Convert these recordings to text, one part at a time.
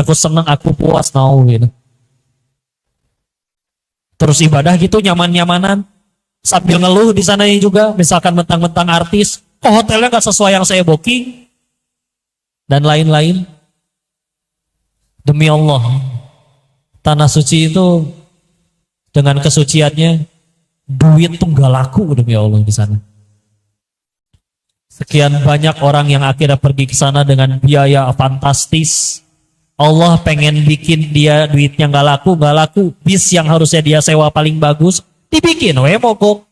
aku seneng, aku puas, gitu. Terus ibadah gitu nyaman-nyamanan, sambil ngeluh di sana juga, misalkan mentang-mentang artis, kok hotelnya nggak sesuai yang saya booking, dan lain-lain. Demi Allah, tanah suci itu dengan kesuciannya, duit tuh nggak laku demi Allah di sana. Sekian banyak orang yang akhirnya pergi ke sana dengan biaya fantastis. Allah pengen bikin dia duitnya nggak laku. Bis yang harusnya dia sewa paling bagus, dibikin mogok.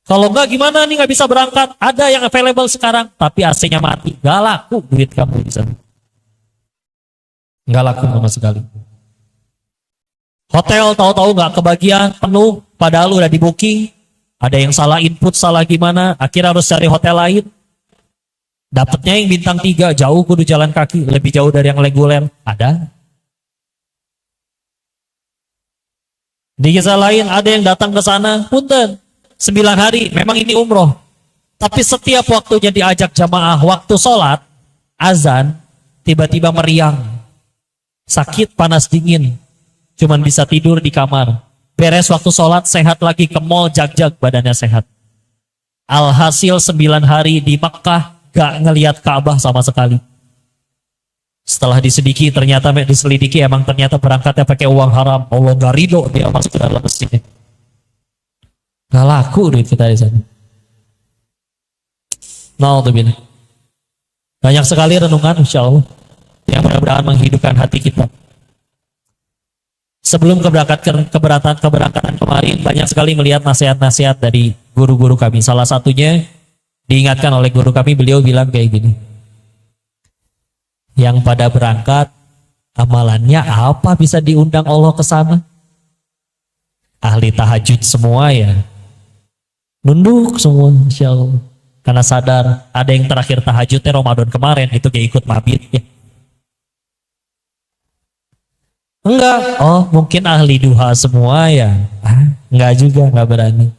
Kalau nggak gimana nih, nggak bisa berangkat. Ada yang available sekarang, tapi AC-nya mati. Nggak laku duit kamu di sana. Nggak laku sama sekali. Hotel tahu-tahu nggak kebagian, penuh, padahal udah di booking. Ada yang salah input, salah gimana, akhirnya harus cari hotel lain. Dapatnya yang bintang 3, jauh kudu jalan kaki, lebih jauh dari yang reguler. Ada. Di kisah lain ada yang datang ke sana, punten, 9 hari, memang ini umroh. Tapi setiap waktunya diajak jamaah, waktu sholat, azan, tiba-tiba meriang. Sakit, panas, dingin. Cuman bisa tidur di kamar. Beres waktu sholat, sehat lagi, ke mall, jag-jag, badannya sehat. Alhasil 9 hari di Mekah, gak ngelihat Ka'bah sama sekali. Setelah diselidiki emang ternyata berangkatnya pakai uang haram. Allah gak ridho dia masuk ke dalam masjid. Gak laku duit kita di sana. Na'udzubillah. Banyak sekali renungan insya Allah yang mudah-mudahan menghidupkan hati kita. Sebelum keberangkatan kemarin, banyak sekali melihat nasihat-nasihat dari guru-guru kami. Salah satunya diingatkan oleh guru kami, beliau bilang kayak gini. Yang pada berangkat, amalannya apa bisa diundang Allah ke sana? Ahli tahajud semua ya. Nunduk semua insya Allah. Karena sadar, ada yang terakhir tahajudnya Ramadan kemarin, itu kayak ikut mabit ya. Enggak, oh mungkin ahli duha semua ya. Enggak juga, enggak berani.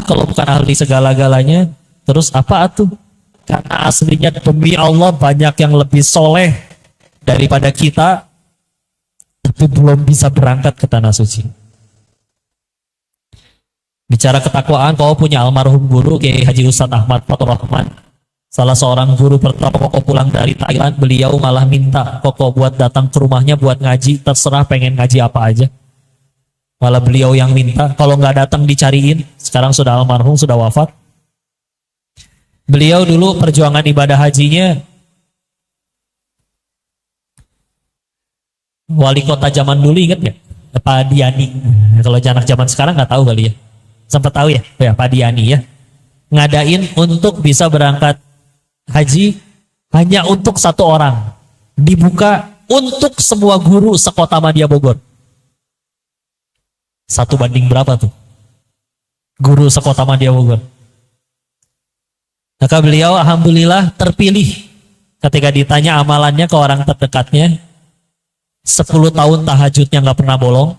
Kalau bukan ahli segala-galanya, terus apa atuh? Karena aslinya demi Allah banyak yang lebih soleh daripada kita, tapi belum bisa berangkat ke tanah suci. Bicara ketakwaan, kau punya almarhum guru Kiai Haji Ustadz Ahmad Fatur Rahman. Salah seorang guru pertama Koko pulang dari Thailand, beliau malah minta Koko buat datang ke rumahnya buat ngaji, terserah pengen ngaji apa aja. Malah beliau yang minta, kalau nggak datang dicariin. Sekarang sudah almarhum, sudah wafat. Beliau dulu perjuangan ibadah hajinya, wali kota zaman dulu inget nggak? Pak Diani. Kalau anak zaman sekarang nggak tahu kali ya. Sempat tahu ya, Pak Diani ya. Ngadain untuk bisa berangkat haji hanya untuk 1 orang, dibuka untuk semua guru sekota Madya Bogor. 1 banding berapa tuh? Guru sekota Madya Bogor. Maka beliau alhamdulillah terpilih. Ketika ditanya amalannya ke orang terdekatnya, 10 tahun tahajudnya nggak pernah bolong.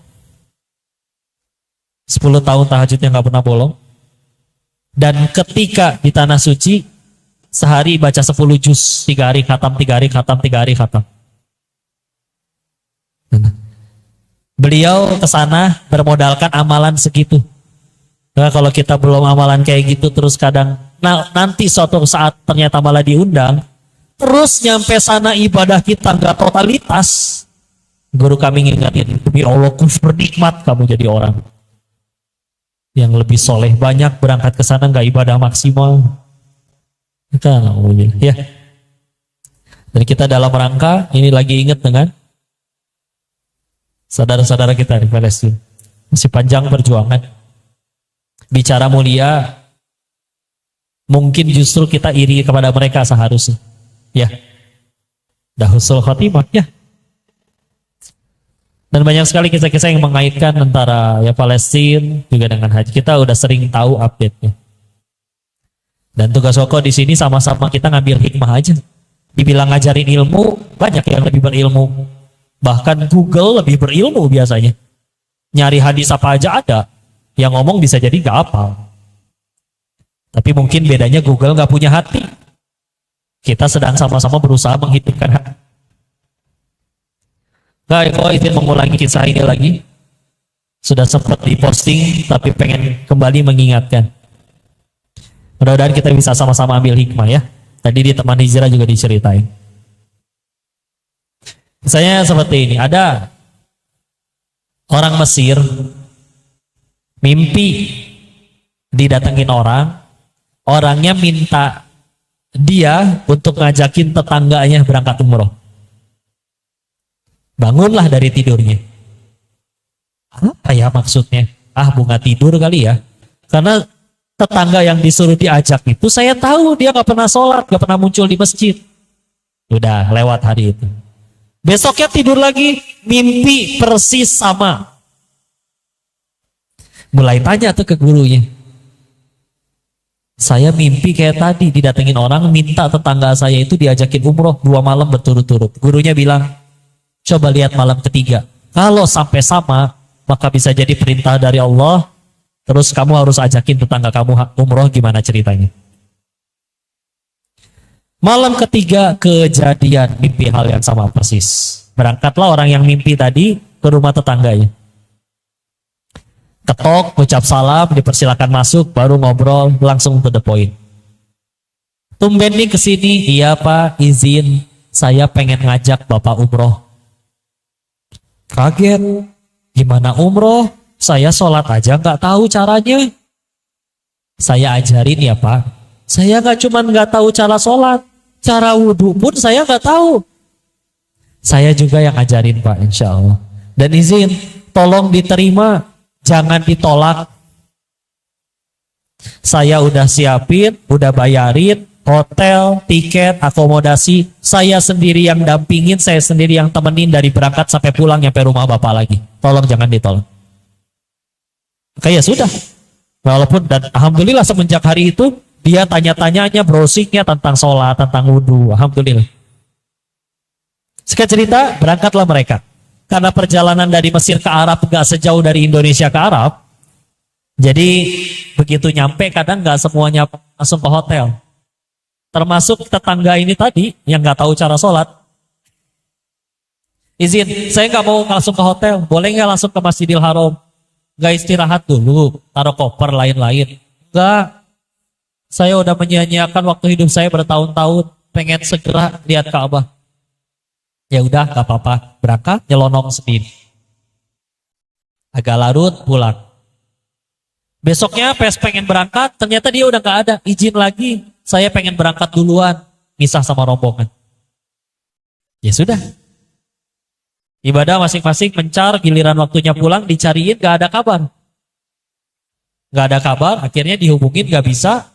10 tahun tahajudnya nggak pernah bolong. Dan ketika di tanah suci, sehari baca 10 juz, 3 hari khatam, 3 hari khatam, 3 hari khatam. Beliau ke sana bermodalkan amalan segitu. Nah, kalau kita belum amalan kayak gitu terus kadang, nanti suatu saat ternyata malah diundang, terus nyampe sana ibadah kita nggak totalitas. Guru kami ngingetin, demi Allah bernikmat kamu jadi orang yang lebih soleh, banyak berangkat ke sana nggak ibadah maksimal. Ya. Dan kita dalam rangka ini lagi ingat dengan saudara-saudara kita di Palestina. Masih panjang perjuangan. Bicara mulia, mungkin justru kita iri kepada mereka seharusnya. Ya. Dah husnul khotimah ya. Dan banyak sekali kisah-kisah yang mengaitkan antara ya Palestina juga dengan haji. Kita udah sering tahu update-nya. Dan tugas Koko di sini sama-sama kita ngambil hikmah aja. Dibilang ngajarin ilmu, banyak yang lebih berilmu. Bahkan Google lebih berilmu biasanya. Nyari hadis apa aja ada. Yang ngomong bisa jadi gak hafal. Tapi mungkin bedanya Google gak punya hati. Kita sedang sama-sama berusaha menghidupkan hati. Gak, kok izin mengulangi kisah ini lagi. Sudah sempat diposting, tapi pengen kembali mengingatkan. Mudah-mudahan kita bisa sama-sama ambil hikmah ya. Tadi di teman hijrah juga diceritain. Misalnya seperti ini, ada orang Mesir mimpi didatengin orang, orangnya minta dia untuk ngajakin tetangganya berangkat umroh. Bangunlah dari tidurnya. Apa ya maksudnya? Ah, bunga tidur kali ya. Karena tetangga yang disuruh diajak itu saya tahu dia gak pernah sholat, gak pernah muncul di masjid. Udah lewat hari itu. Besoknya tidur lagi, mimpi persis sama. Mulai tanya tuh ke gurunya. Saya mimpi kayak tadi, didatengin orang minta tetangga saya itu diajakin umroh 2 malam berturut-turut. Gurunya bilang, coba lihat malam ketiga. Kalau sampai sama, maka bisa jadi perintah dari Allah. Terus kamu harus ajakin tetangga kamu umroh, gimana ceritanya. Malam ketiga kejadian mimpi hal yang sama persis. Berangkatlah orang yang mimpi tadi ke rumah tetangganya. Ketok, ucap salam, dipersilakan masuk, baru ngobrol, langsung to the point. Tumben nih kesini, iya Pak, izin, saya pengen ngajak Bapak umroh. Kaget, gimana umroh? Saya sholat aja nggak tahu caranya. Saya ajarin ya Pak. Saya nggak tahu cara sholat, cara wudhu pun saya nggak tahu. Saya juga yang ajarin Pak, insya Allah. Dan izin, tolong diterima, jangan ditolak. Saya udah siapin, udah bayarin hotel, tiket, akomodasi. Saya sendiri yang dampingin, saya sendiri yang temenin dari berangkat sampai pulang nyampe rumah Bapak lagi. Tolong jangan ditolak. Kayak sudah. Walaupun dan alhamdulillah semenjak hari itu dia tanya-tanyanya, browsingnya tentang sholat, tentang wudhu. Alhamdulillah. Singkat cerita, berangkatlah mereka. Karena perjalanan dari Mesir ke Arab gak sejauh dari Indonesia ke Arab, jadi begitu nyampe kadang gak semuanya langsung ke hotel. Termasuk tetangga ini tadi yang gak tahu cara sholat. Izin, saya gak mau langsung ke hotel, boleh gak langsung ke Masjidil Haram? Gak istirahat dulu, taruh koper lain-lain. Enggak, saya udah menyia-nyiakan waktu hidup saya bertahun-tahun, pengen segera lihat Ka'bah. Ya udah, gak apa-apa, berangkat nyelonong sendiri. Agak larut, pulang. Besoknya pas pengen berangkat, ternyata dia udah gak ada, izin lagi. Saya pengen berangkat duluan, misah sama rombongan. Ya sudah. Ibadah masing-masing mencar, giliran waktunya pulang dicariin gak ada kabar. Gak ada kabar, akhirnya dihubungin gak bisa.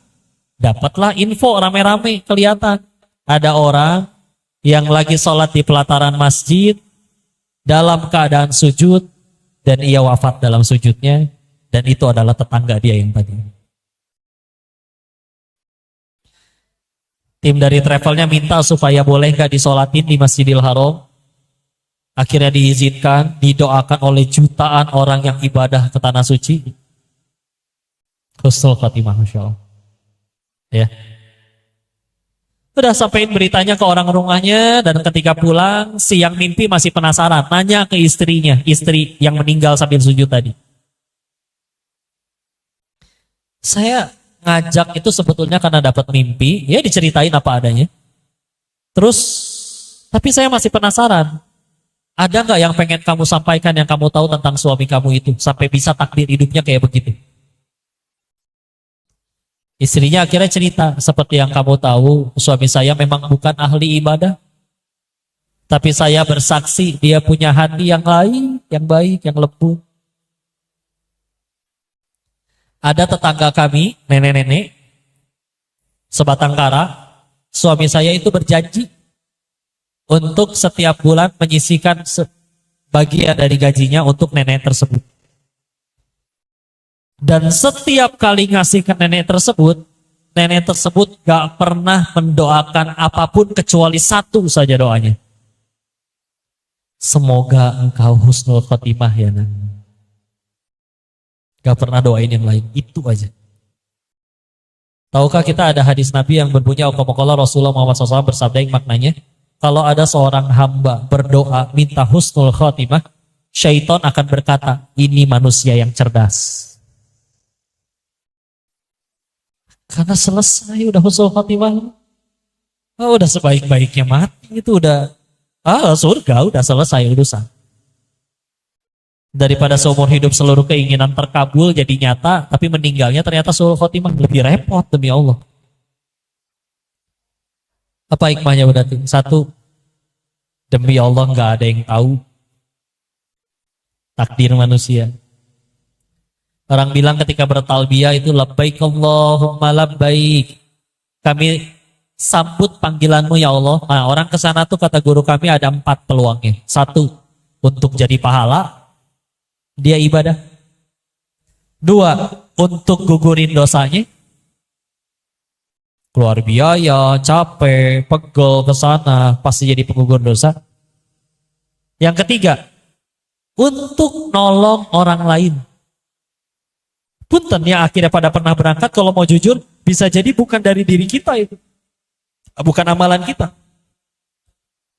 Dapatlah info rame-rame kelihatan. Ada orang yang lagi sholat di pelataran masjid dalam keadaan sujud dan ia wafat dalam sujudnya, dan itu adalah tetangga dia yang tadi. Tim dari travelnya minta supaya boleh gak disolatin di Masjidil Haram. Akhirnya diizinkan, didoakan oleh jutaan orang yang ibadah ke tanah suci. Husnul Khatimah, Masya Allah. Ya. Udah sampein beritanya ke orang rumahnya, dan ketika pulang, si yang mimpi masih penasaran, nanya ke istrinya, istri yang meninggal sambil sujud tadi. Saya ngajak itu sebetulnya karena dapat mimpi, ya diceritain apa adanya. Terus, tapi saya masih penasaran. Ada nggak yang pengen kamu sampaikan yang kamu tahu tentang suami kamu itu sampai bisa takdir hidupnya kayak begitu? Istrinya akhirnya cerita, seperti yang kamu tahu, suami saya memang bukan ahli ibadah, tapi saya bersaksi dia punya hati yang lain, yang baik, yang lembut. Ada tetangga kami, nenek-nenek, sebatang kara, suami saya itu berjanji untuk setiap bulan menyisihkan bagian dari gajinya untuk nenek tersebut. Dan setiap kali ngasih ke nenek tersebut gak pernah mendoakan apapun kecuali satu saja doanya. Semoga engkau husnul khotimah ya Nak. Gak pernah doain yang lain, itu aja. Tahukah kita ada hadis Nabi yang berbunyi, Rasulullah Muhammad SAW bersabda yang maknanya, kalau ada seorang hamba berdoa minta husnul khotimah, syaitan akan berkata, ini manusia yang cerdas. Karena selesai udah husnul khotimah. Oh, udah sebaik-baiknya mati itu udah surga, udah selesai urusan. Daripada seumur hidup seluruh keinginan terkabul jadi nyata, tapi meninggalnya ternyata husnul khotimah, lebih repot demi Allah. Apa hikmahnya berarti? Satu, demi Allah nggak ada yang tahu takdir manusia. Orang bilang ketika bertalbiyah itu labbaik Allahumma labbaik. Kami sambut panggilanmu ya Allah. Nah, orang ke sana tuh kata guru kami ada 4 peluangnya. Satu, untuk jadi pahala, dia ibadah. 2, untuk gugurin dosanya. Keluar biaya, capek, pegel ke sana, pasti jadi penggugur dosa. Yang ketiga, untuk nolong orang lain. Punten yang akhirnya pada pernah berangkat, kalau mau jujur, bisa jadi bukan dari diri kita itu. Bukan amalan kita.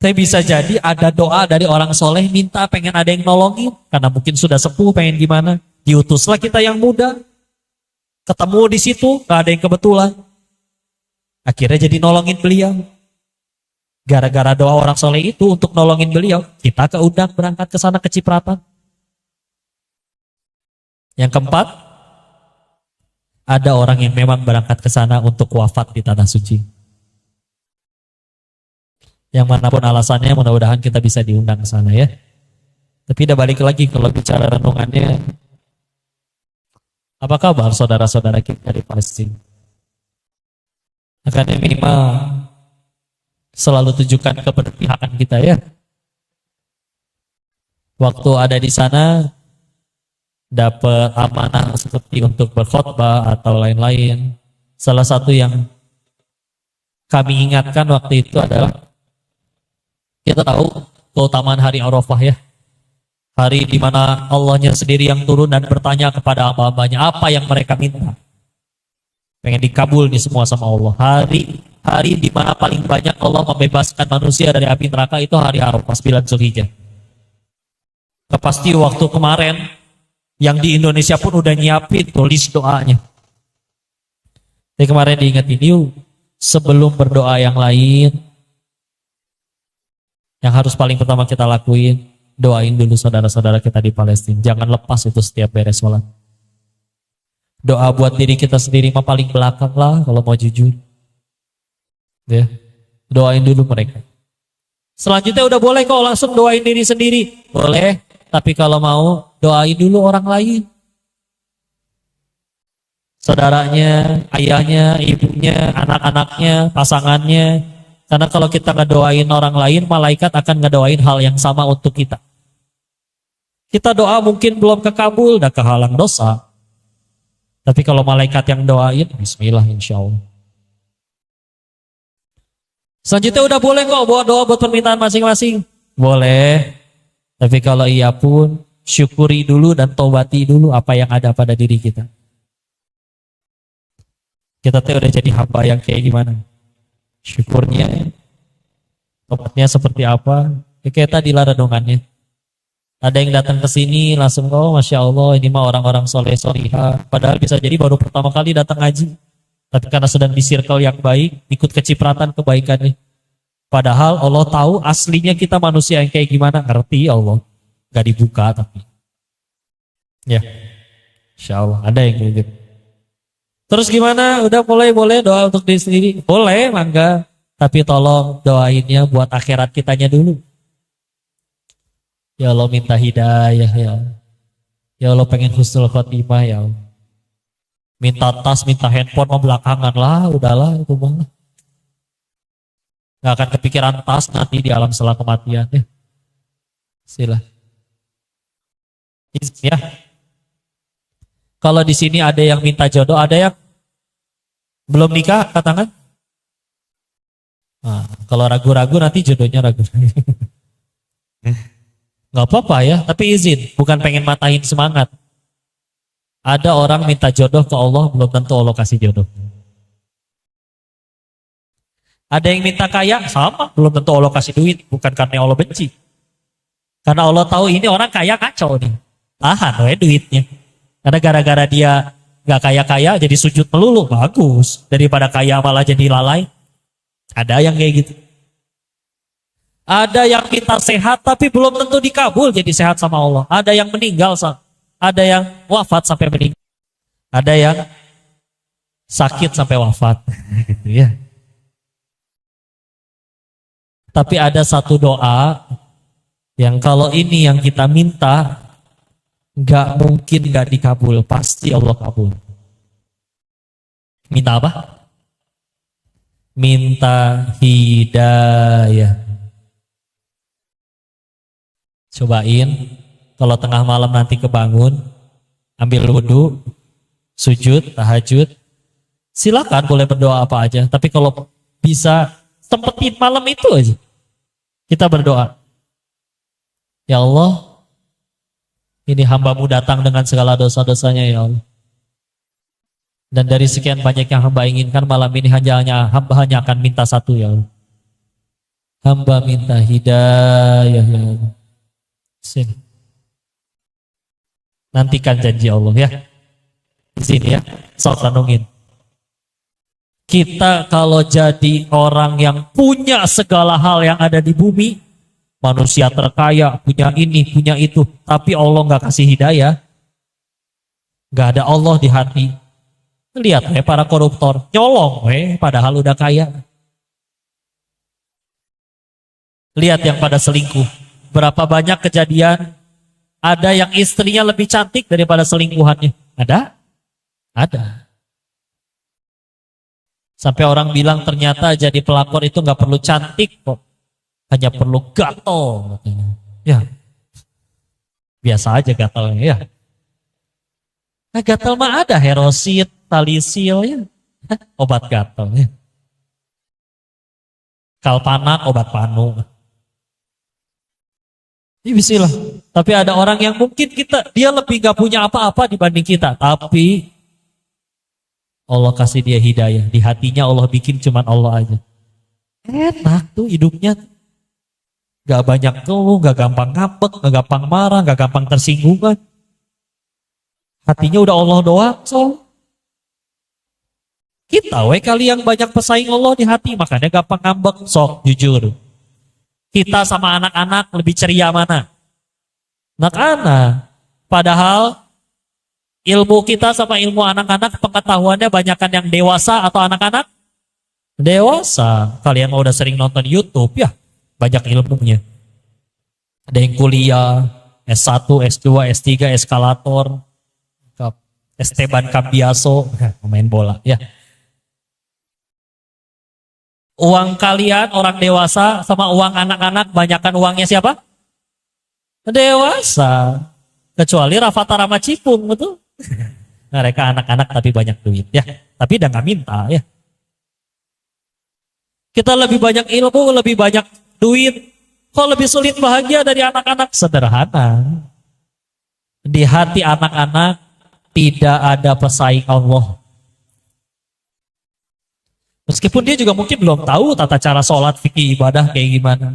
Tapi bisa jadi ada doa dari orang soleh, minta pengen ada yang nolongin. Karena mungkin sudah sepuh, pengen gimana. Diutuslah kita yang muda. Ketemu di situ, gak ada yang kebetulan. Akhirnya jadi nolongin beliau. Gara-gara doa orang soleh itu untuk nolongin beliau, kita keundang berangkat ke sana kecipratan. Yang keempat, ada orang yang memang berangkat ke sana untuk wafat di tanah suci. Yang manapun alasannya, mudah-mudahan kita bisa diundang ke sana ya. Tapi udah balik lagi kalau bicara renungannya, apa kabar saudara-saudara kita di Palestina? Akan minimal selalu tunjukkan keberpihakan kita ya. Waktu ada di sana dapat amanah seperti untuk berkhotbah atau lain-lain. Salah satu yang kami ingatkan waktu itu adalah kita tahu keutamaan hari Arafah ya. Hari di mana Allahnya sendiri yang turun dan bertanya kepada hamba-hambanya apa yang mereka minta. Pengen dikabul nih semua sama Allah. Hari di mana paling banyak Allah membebaskan manusia dari api neraka itu hari Arafah 9 Zulhijjah. Pasti waktu kemarin yang di Indonesia pun udah nyiapin tulis doanya. Jadi kemarin diingetin yuk, sebelum berdoa yang lain, yang harus paling pertama kita lakuin, doain dulu saudara-saudara kita di Palestina. Jangan lepas itu setiap beres sholat. Doa buat diri kita sendiri mah paling belakang lah kalau mau jujur. Ya, doain dulu mereka. Selanjutnya udah boleh kok langsung doain diri sendiri. Boleh, tapi kalau mau doain dulu orang lain. Saudaranya, ayahnya, ibunya, anak-anaknya, pasangannya. Karena kalau kita ngedoain orang lain, malaikat akan ngedoain hal yang sama untuk kita. Kita doa mungkin belum kekabul, udah kehalang dosa. Tapi kalau malaikat yang doain, bismillah insya Allah. Selanjutnya udah boleh kok buat doa buat permintaan masing-masing. Boleh. Tapi kalau iya pun, syukuri dulu dan taubati dulu apa yang ada pada diri kita. Kita tuh udah jadi hamba yang kayak gimana? Syukurnya, taubatnya seperti apa? Kayak tadi lah renungannya. Ada yang datang ke sini langsung, oh Masya Allah ini mah orang-orang soleh solihah. Padahal bisa jadi baru pertama kali datang ngaji. Tapi karena sedang di circle yang baik, ikut kecipratan kebaikannya. Padahal Allah tahu aslinya kita manusia yang kayak gimana. Ngerti Allah. Gak dibuka tapi. Ya. Insya Allah ada yang gitu. Terus gimana? Udah mulai boleh doa untuk diri sendiri? Boleh, mangga. Tapi tolong doainnya buat akhirat kitanya dulu. Ya Allah minta hidayah ya. Ya Allah pengen husnul khotimah ya Allah. Minta tas, minta handphone mau belakangan lah, udahlah itu mah. Gak akan kepikiran tas nanti di alam setelah kematian ya. Sila. Izin ya. Kalau di sini ada yang minta jodoh, ada yang belum nikah, angkat tangan. Nah, kalau ragu-ragu nanti jodohnya ragu. Nggak apa-apa ya, tapi izin, bukan pengen matahin semangat. Ada orang minta jodoh ke Allah, belum tentu Allah kasih jodoh. Ada yang minta kaya, sama, belum tentu Allah kasih duit, bukan karena Allah benci. Karena Allah tahu ini orang kaya kacau nih, tahan we duitnya. Karena gara-gara dia nggak kaya-kaya jadi sujud melulu, bagus. Daripada kaya malah jadi lalai. Ada yang kayak gitu. Ada yang minta sehat tapi belum tentu dikabul jadi sehat sama Allah. Ada yang meninggal, ada yang wafat sampai meninggal. Ada yang sakit sampai wafat. Gitu ya. Tapi ada satu doa yang kalau ini yang kita minta, nggak mungkin nggak dikabul, pasti Allah kabul. Minta apa? Minta hidayah. Cobain, kalau tengah malam nanti kebangun, ambil wudhu, sujud, tahajud, silakan boleh berdoa apa aja. Tapi kalau bisa sempetin malam itu aja, kita berdoa. Ya Allah, ini hambamu datang dengan segala dosa-dosanya ya Allah. Dan dari sekian banyak yang hamba inginkan malam ini hamba hanya akan minta satu ya Allah. Hamba minta hidayah ya Allah. Sini. Nantikan janji Allah ya. Di sini ya, sok renungin. Kita kalau jadi orang yang punya segala hal yang ada di bumi, manusia terkaya, punya ini, punya itu, tapi Allah nggak kasih hidayah, nggak ada Allah di hati. Lihat para koruptor, nyolong padahal udah kaya. Lihat yang pada selingkuh. Berapa banyak kejadian ada yang istrinya lebih cantik daripada selingkuhannya. Ada? Ada. Sampai orang bilang ternyata jadi pelakor itu nggak perlu cantik kok. Hanya perlu gatel. Ya. Biasa aja gatalnya ya. Nah gatel mah ada herosit, talisil ya. Obat gatel ya. Kalpanak obat panu. Ini bismillah. Tapi ada orang yang mungkin dia lebih gak punya apa-apa dibanding kita. Tapi Allah kasih dia hidayah. Di hatinya Allah bikin cuman Allah aja. Enak tuh hidupnya. Gak banyak keluh, gak gampang ngambek, gak gampang marah, gak gampang tersinggungan. Hatinya udah Allah doang. Kita kali yang banyak pesaing Allah di hati. Makanya gampang ngambek. Sok jujur. Kita sama anak-anak lebih ceria mana? Anak-anak. Padahal ilmu kita sama ilmu anak-anak pengetahuannya banyakkan yang dewasa atau anak-anak? Dewasa. Kalian mau udah sering nonton YouTube ya, banyak ilmunya. Ada yang kuliah, S1, S2, S3, eskalator, Esteban Cambiaso, main bola ya. Uang kalian orang dewasa sama uang anak-anak banyakkan uangnya siapa? Dewasa. Kecuali Rafatara sama Cipung betul. Mereka anak-anak tapi banyak duit ya. Tapi udah nggak minta ya. Kita lebih banyak ilmu, lebih banyak duit. Kok lebih sulit bahagia dari anak-anak? Sederhana. Di hati anak-anak tidak ada pesaing Allah. Meskipun dia juga mungkin belum tahu tata cara sholat, fikih, ibadah kayak gimana.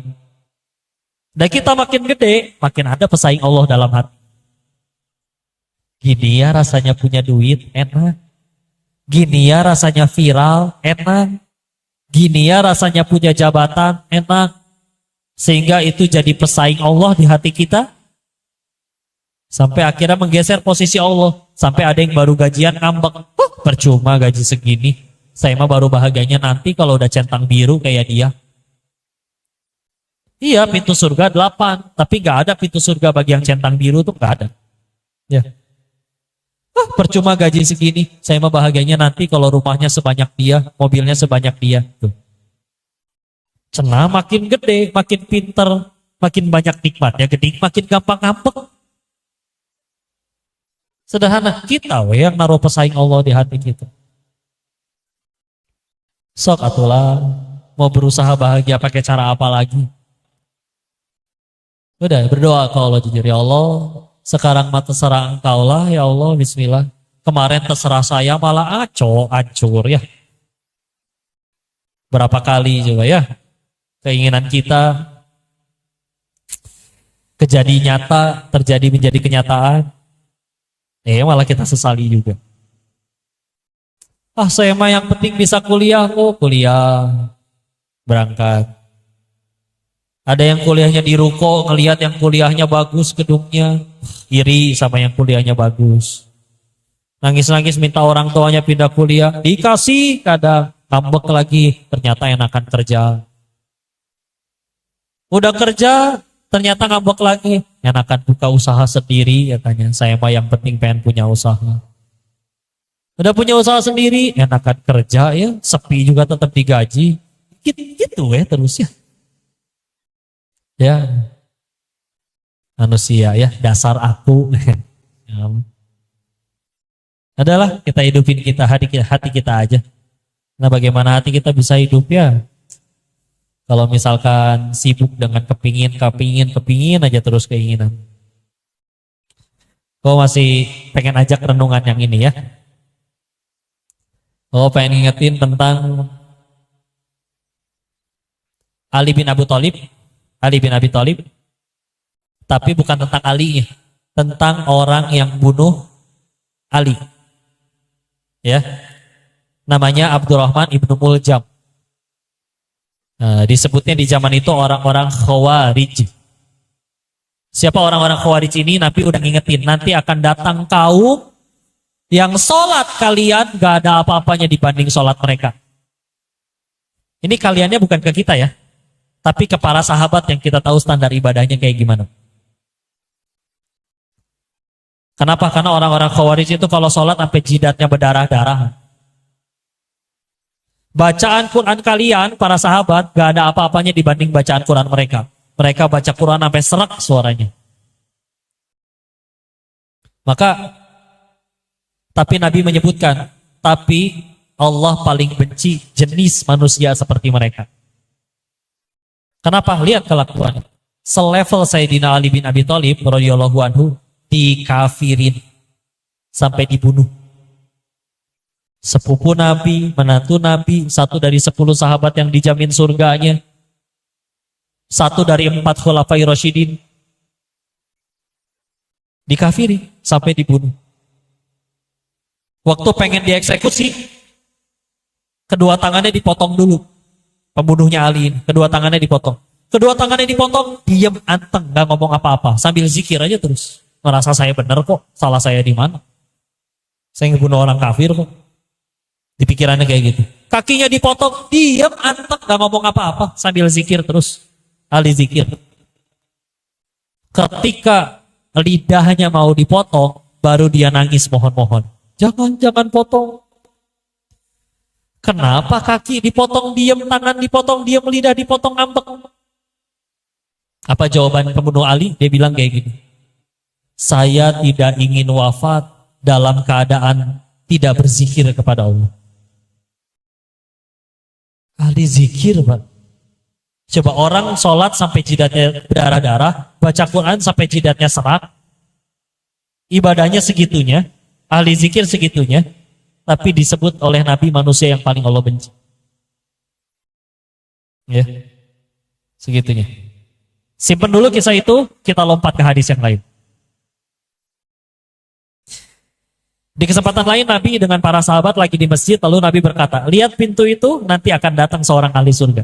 Dan kita makin gede, makin ada pesaing Allah dalam hati. Gini ya rasanya punya duit, enak. Gini ya rasanya viral, enak. Gini ya rasanya punya jabatan, enak. Sehingga itu jadi pesaing Allah di hati kita. Sampai akhirnya menggeser posisi Allah. Sampai ada yang baru gajian ngambek. Percuma gaji segini. Saya mah baru bahagianya nanti kalau udah centang biru kayak dia. Iya, pintu surga 8. Tapi gak ada pintu surga bagi yang centang biru tuh gak ada. Ya. Percuma gaji segini. Saya mah bahagianya nanti kalau rumahnya sebanyak dia, mobilnya sebanyak dia. Tuh. Cenah makin gede, makin pinter, makin banyak nikmatnya, gede, makin gampang ngambek. Sederhana, kita yang naruh pesaing Allah di hati kita. Sok atulah, mau berusaha bahagia pakai cara apa lagi? Udah berdoa ke Allah jujur, ya Allah, sekarang mah terserah Engkau lah, ya Allah, bismillah. Kemarin terserah saya malah aco, hancur ya. Berapa kali coba ya keinginan kita kejadi nyata, terjadi menjadi kenyataan. Malah kita sesali juga. Saya mah yang penting bisa kuliah kok, kuliah, berangkat. Ada yang kuliahnya di ruko, ngelihat yang kuliahnya bagus gedungnya, iri sama yang kuliahnya bagus. Nangis-nangis minta orang tuanya pindah kuliah, dikasih kadang, ngambek lagi, ternyata enakan kerja. Udah kerja, ternyata ngambek lagi, enakan buka usaha sendiri, katanya. Saya mah yang penting pengen punya usaha. Udah punya usaha sendiri, enakan kerja ya, sepi juga tetap digaji. Gitu terus ya. Ya, manusia ya, dasar aku. Adalah kita hidupin hati kita aja. Nah, bagaimana hati kita bisa hidup ya? Kalau misalkan sibuk dengan kepingin aja terus keinginan. Kau masih pengen ajak renungan yang ini ya? Pengen ngingetin tentang Ali bin Abi Thalib, tapi bukan tentang Ali, tentang orang yang bunuh Ali. Ya, namanya Abdurrahman ibnu Muljam. Disebutnya di zaman itu orang-orang Khawarij. Siapa orang-orang Khawarij ini? Nabi udah ngingetin, nanti akan datang kaum yang sholat kalian gak ada apa-apanya dibanding sholat mereka. Ini kaliannya bukan ke kita ya, tapi ke para sahabat yang kita tahu standar ibadahnya kayak gimana. Kenapa? Karena orang-orang Khawarij itu kalau sholat sampai jidatnya berdarah-darah. Bacaan Quran kalian, para sahabat, gak ada apa-apanya dibanding bacaan Quran mereka. Mereka baca Quran sampai serak suaranya. Tapi Nabi menyebutkan, tapi Allah paling benci jenis manusia seperti mereka. Kenapa? Lihat kelakuan. Selevel Sayyidina Ali bin Abi Thalib radhiyallahu anhu dikafirin sampai dibunuh. Sepupu Nabi, menantu Nabi, satu dari 10 sahabat yang dijamin surganya, satu dari 4 khulafai rasyidin, dikafiri sampai dibunuh. Waktu pengen dieksekusi, kedua tangannya dipotong dulu. Pembunuhnya Ali ini, kedua tangannya dipotong. Kedua tangannya dipotong, diam anteng, gak ngomong apa-apa, sambil zikir aja terus. Merasa saya benar kok, salah saya di mana? Saya ngebunuh orang kafir kok. Di pikirannya kayak gitu. Kakinya dipotong, diam anteng, gak ngomong apa-apa, sambil zikir terus. Ali zikir. Ketika lidahnya mau dipotong, baru dia nangis mohon-mohon. Jangan potong. Kenapa kaki dipotong diam, tangan dipotong diam, lidah dipotong ngambek? Apa jawaban pembunuh Ali? Dia bilang kayak gini. Saya tidak ingin wafat dalam keadaan tidak berzikir kepada Allah. Ali zikir, Pak. Coba orang sholat sampai jidatnya berdarah-darah, baca Quran sampai jidatnya serak, ibadahnya segitunya, ahli zikir segitunya, tapi disebut oleh Nabi manusia yang paling Allah benci. Ya, segitunya. Simpen dulu kisah itu, kita lompat ke hadis yang lain. Di kesempatan lain Nabi dengan para sahabat lagi di masjid, lalu Nabi berkata, lihat pintu itu, nanti akan datang seorang ahli surga.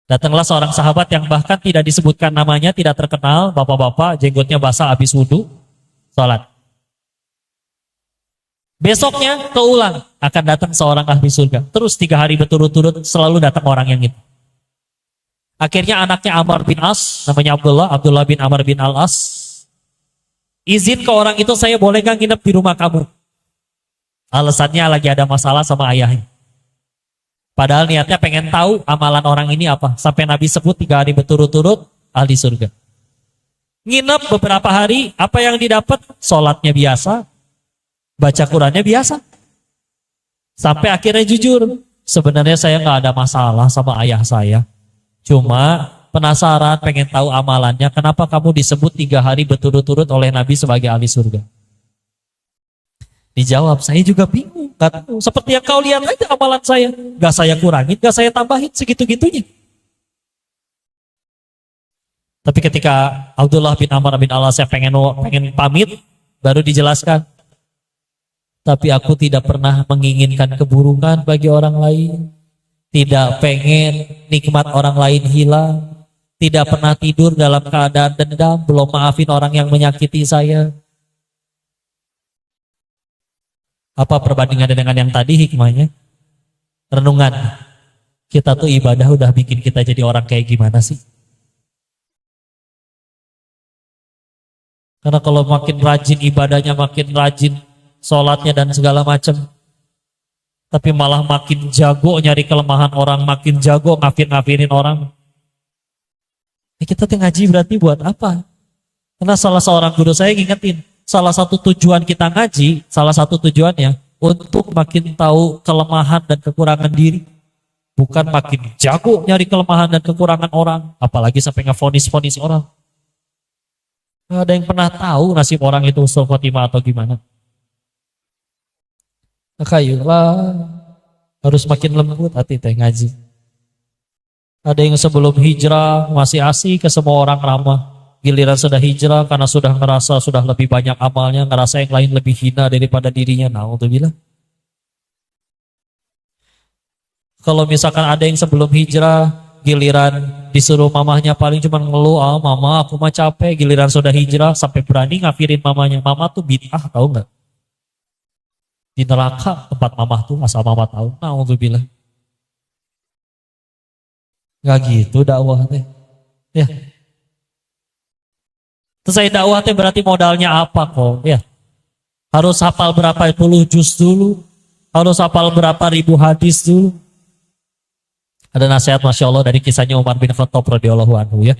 Datanglah seorang sahabat yang bahkan tidak disebutkan namanya, tidak terkenal, bapak-bapak, jenggotnya basah habis wudhu, sholat. Besoknya keulang, akan datang seorang ahli surga. Terus 3 hari berturut-turut selalu datang orang yang itu. Akhirnya anaknya Amr bin As, namanya Abdullah bin Amr bin Al-As, izin ke orang itu, saya boleh gak nginep di rumah kamu? Alasannya lagi ada masalah sama ayahnya. Padahal niatnya pengen tahu amalan orang ini apa. Sampai Nabi sebut 3 hari berturut-turut ahli surga. Nginep beberapa hari, apa yang didapat? Sholatnya biasa, baca Qurannya biasa. Sampai akhirnya jujur, sebenarnya saya gak ada masalah sama ayah saya. Cuma penasaran, pengen tahu amalannya, kenapa kamu disebut 3 hari berturut-turut oleh Nabi sebagai ahli surga? Dijawab, saya juga bingung. Gak tahu. Seperti yang kau lihat aja amalan saya. Gak saya kurangin, gak saya tambahin, segitu-gitunya. Tapi ketika Abdullah bin Amr bin Al-As pengen pamit, baru dijelaskan. Tapi aku tidak pernah menginginkan keburukan bagi orang lain. Tidak pengen nikmat orang lain hilang. Tidak pernah tidur dalam keadaan dendam. Belum maafin orang yang menyakiti saya. Apa perbandingannya dengan yang tadi hikmahnya? Renungan. Kita tuh ibadah udah bikin kita jadi orang kayak gimana sih? Karena kalau makin rajin ibadahnya, makin rajin sholatnya dan segala macam, tapi malah makin jago nyari kelemahan orang, makin jago ngafir-ngafirin orang. Kita tuh ngaji berarti buat apa? Karena salah seorang guru saya ngingetin, salah satu tujuan kita ngaji, salah satu tujuannya untuk makin tahu kelemahan dan kekurangan diri. Bukan makin jago nyari kelemahan dan kekurangan orang, apalagi sampai ngefonis-fonis orang. Nggak ada yang pernah tahu nasib orang itu husnul khotimah atau gimana. Makanya harus makin lembut hati teh ngaji. Ada yang sebelum hijrah masih asik ke semua orang ramah. Giliran sudah hijrah karena sudah ngerasa sudah lebih banyak amalnya, ngerasa yang lain lebih hina daripada dirinya. Naudzubillah. Kalau misalkan ada yang sebelum hijrah, giliran disuruh mamahnya paling cuma ngeluh, mama aku mah capek. Giliran sudah hijrah sampai berani ngafirin mamanya. Mama tuh bid'ah, tahu nggak? Di neraka tempat mamah tuh, asal mama tahu. Naudzubillah. Nggak gitu dakwah teh. Ya. Terus saya dakwah teh berarti modalnya apa kok? Ya. Harus hafal berapa puluh juz dulu. Harus hafal berapa ribu hadis dulu. Ada nasihat Masya Allah dari kisahnya Umar bin Khattab radhiyallahu anhu ya.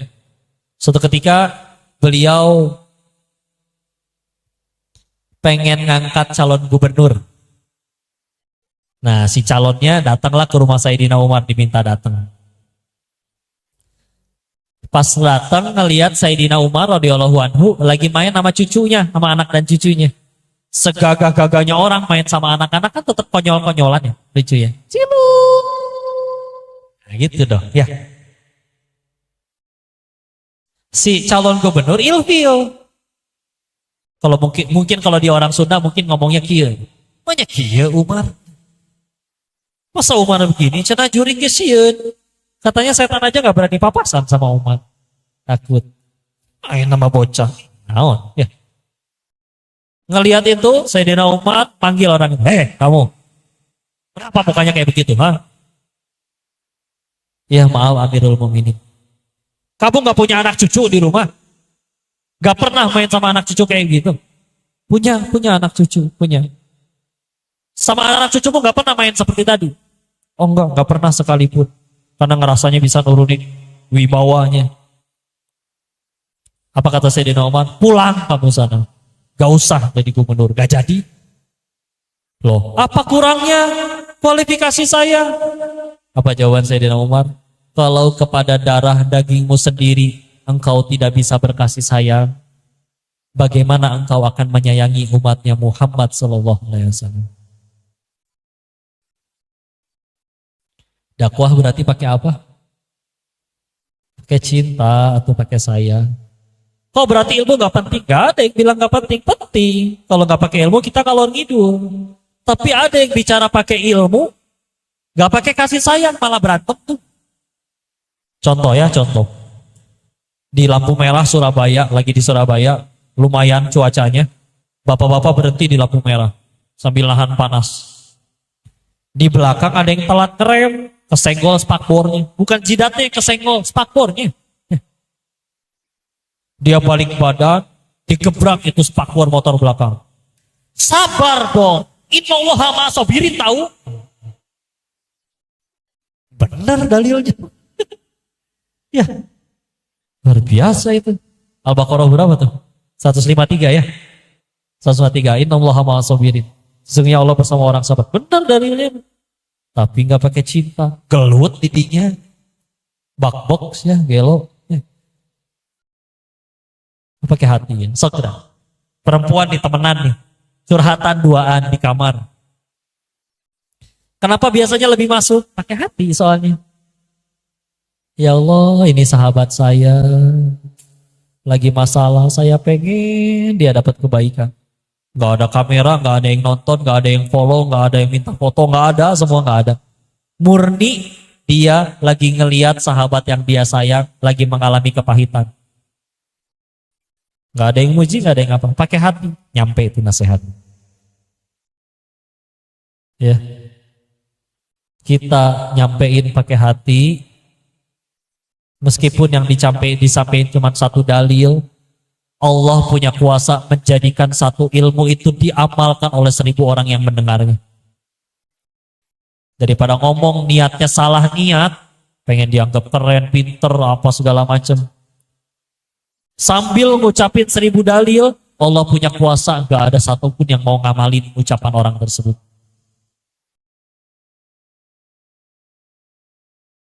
Suatu ketika beliau pengen ngangkat calon gubernur. Nah si calonnya datanglah ke rumah Sayyidina Umar, diminta datang. Pas datang ngelihat Sayyidina Umar radhiyallahu anhu lagi main sama cucunya, sama anak dan cucunya. Segagah-gagahnya orang main sama anak-anak kan tetap konyol-konyolan ya, lucu ya. Cilu. Nah, gitu dong, ya. Si calon gubernur ilfil. Kalau mungkin kalau dia orang Sunda mungkin ngomongnya kieu. Banyak kieu Umar. Masa Umar begini? Cenah juring ge sieun. Katanya setan aja nggak berani papasan sama Umar. Takut. Ayo nama bocah. Naon, ya. Ngelihat itu Sayyidina Umar panggil orang, kamu. Kenapa mukanya kayak begitu, ha? Ya maaf Amirul Mukminin. Kamu nggak punya anak cucu di rumah? Gak pernah main sama anak cucu kayak gitu? Punya anak cucu, punya. Sama anak cucumu gak pernah main seperti tadi? Oh enggak pernah sekalipun. Karena ngerasanya bisa nurunin wibawanya. Apa kata Sayyidina Umar? Pulang kamu sana. Gak usah jadi gubernur, gak jadi. Loh, apa kurangnya kualifikasi saya? Apa jawaban Sayyidina Umar? Kalau kepada darah dagingmu sendiri engkau tidak bisa berkasih sayang, bagaimana engkau akan menyayangi umatnya Muhammad sallallahu alaihi wasallam? Dakwah berarti pakai apa? Pakai cinta atau pakai sayang? Kok berarti ilmu gak penting? Gak ada yang bilang gak penting, penting. Kalau gak pakai ilmu kita kalor ngidul. Tapi ada yang bicara pakai ilmu, gak pakai kasih sayang malah berantem tuh. Contoh. Di lampu merah Surabaya, lagi di Surabaya, lumayan cuacanya. Bapak-bapak berhenti di lampu merah sambil nahan panas. Di belakang ada yang telat ngerem, kesenggol spakbornya. Bukan jidatnya yang kesenggol, spakbornya. Dia balik badan, digebrak itu spakbor motor belakang. Sabar dong, innallaha ma'asobirin tahu. Benar dalilnya. Ya, luar biasa itu. Al-Baqarah berapa tuh? 153 ya. 153. Innallaha ma'asobirin. Sesungguhnya Allah bersama orang sabar. Benar dalilnya. Tapi nggak pakai cinta. Gelut titiknya. Bakbox ya, gelo. Ya. Pakai hati ya. Segera. Perempuan nih temenan nih. curhatan duaan di kamar. Kenapa biasanya lebih masuk? Pakai hati soalnya. Ya Allah, ini sahabat saya lagi masalah, saya pengen dia dapat kebaikan. Gak ada kamera, gak ada yang nonton, gak ada yang follow, gak ada yang minta foto, gak ada, semua gak ada. Murni dia lagi ngeliat sahabat yang dia sayang lagi mengalami kepahitan. Gak ada yang muji, gak ada yang apa. Pakai hati, nyampe itu nasihat. Ya, kita nyampein pakai hati, meskipun yang disampaikan cuma satu dalil, Allah punya kuasa menjadikan satu ilmu itu diamalkan oleh 1000 orang yang mendengarnya. Daripada ngomong niatnya salah niat, pengen dianggap keren, pinter, apa segala macam. Sambil ngucapin 1000 dalil, Allah punya kuasa, gak ada satupun yang mau ngamalin ucapan orang tersebut.